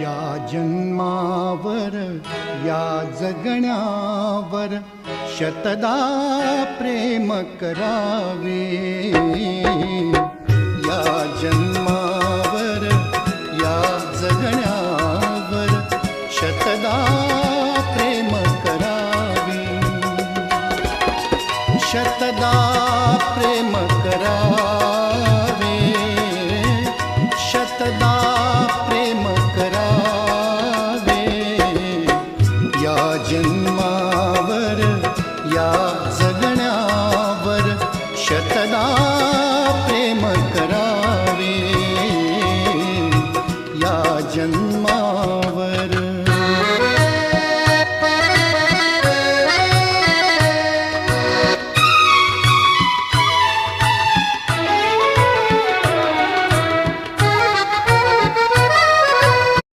या जन्मावर या जगण्यावर शतदा प्रेम करावे। या जन्मावर या जगण्यावर शतदा प्रेम करावे। शतदा प्रेम करावे। शतदा प्रेम करावे। या जन्मावर या जगण्यावर शतदा प्रेम करावे। या जन्मावर